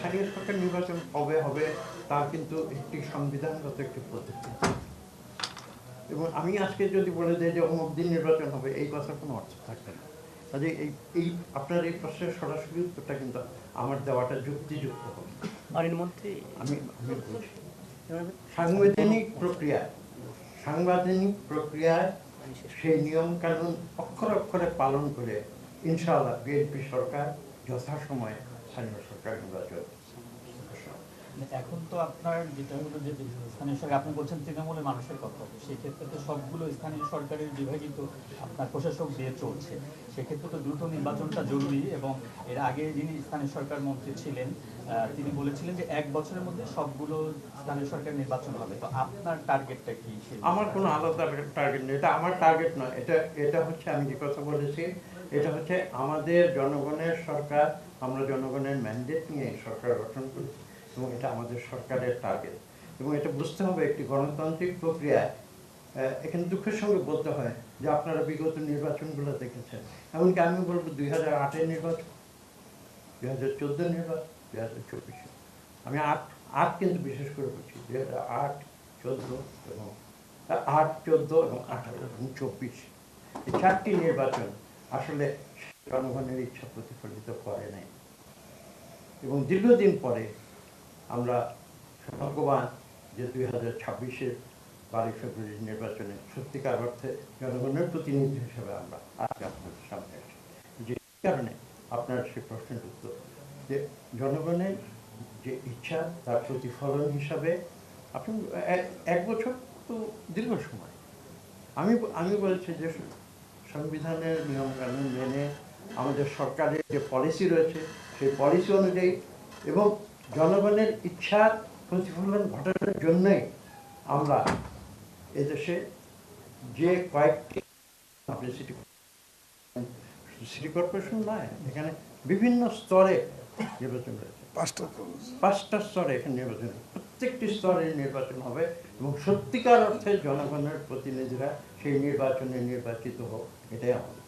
স্থানীয় সরকার নির্বাচন কবে হবে তা কিন্তু একটি সংবিধানগত একটি পদ্ধতি, এবং আমি আজকে যদি বলে দিই যে অমুক দিন নির্বাচন হবে, এই কথার কোনো অর্থ থাকবে না। কাজে এই আপনার এই প্রশ্নের সরাসরি উত্তরটা কিন্তু আমার দেওয়াটা যুক্তিযুক্ত হবে। আমি বলছি সাংবিধানিক প্রক্রিয়ায় সেই নিয়ম কানুন অক্ষরে অক্ষরে পালন করে ইনশাআল্লাহ বিএনপি সরকার যথাসময়ে স্থানীয় সরকার নির্বাচন। এখন তো আপনার যেটা হলো যে স্থানীয় সরকার, আপনি বলছেন তৃণমূলের মানুষের কথা, সেই ক্ষেত্রে তো সবগুলো স্থানীয় সরকারের বিভাগই তো আপনার প্রশাসক দিয়ে চলছে, সেক্ষেত্রে তো দ্রুত নির্বাচনটা জরুরি। এবং এর আগে যিনি স্থানীয় সরকার মন্ত্রী ছিলেন তিনি বলেছিলেন যে 1 বছরের মধ্যে সবগুলো স্থানীয় সরকার নির্বাচন হবে। তো আপনার টার্গেটটা কি? আমার কোনো আলাদা টার্গেট নেই, এটা আমার টার্গেট নয়। এটা হচ্ছে আমি যে কথা বলেছি, এটা হচ্ছে আমাদের জনগণের সরকার, আমরা জনগণের ম্যান্ডেট নিয়ে সরকার গঠন করেছি এবং এটা আমাদের সরকারের টার্গেট। এবং এটা বুঝতে হবে একটি গণতান্ত্রিক প্রক্রিয়ায় এখানে দুঃখের সঙ্গে বলতে হয় যে আপনারা বিগত নির্বাচনগুলো দেখেছেন, এমনকি আমি বলবো 2008-এর নির্বাচন, 2014 নির্বাচন, 2024। আমি আট কিন্তু বিশেষ করে বলছি 2008, 14 এবং 8, 14 এবং 18 এবং 24, এই 4টি নির্বাচন আসলে জনগণের ইচ্ছা প্রতিফলিত করে নাই। এবং দীর্ঘদিন পরে আমরা ভাগ্যবান যে 2026-এর 12 ফেব্রুয়ারির নির্বাচনে সত্যিকার অর্থে জনগণের প্রতিনিধি হিসেবে আমরা আজকে আপনাদের সামনে আসি। যে কারণে আপনার সেই প্রশ্নের উত্তর যে জনগণের যে ইচ্ছা তার প্রতিফলন হিসাবে আপনি 1 বছর তো দীর্ঘ সময়। আমি বলছি যে সংবিধানের নিয়মকানুন মেনে আমাদের সরকারের যে পলিসি রয়েছে সেই পলিসি অনুযায়ী এবং জনগণের ইচ্ছার প্রতিফলন ঘটানোর জন্যই আমরা এদেশে যে কয়েকটি সিটি কর্পোরেশন নয়, এখানে বিভিন্ন স্তরে নির্বাচন রয়েছে, 5টা স্তরে এখানে নির্বাচন, প্রত্যেকটি স্তরে নির্বাচন হবে এবং সত্যিকার অর্থে জনগণের প্রতিনিধিরা সেই নির্বাচনে নির্বাচিত হোক, এটাই আমাদের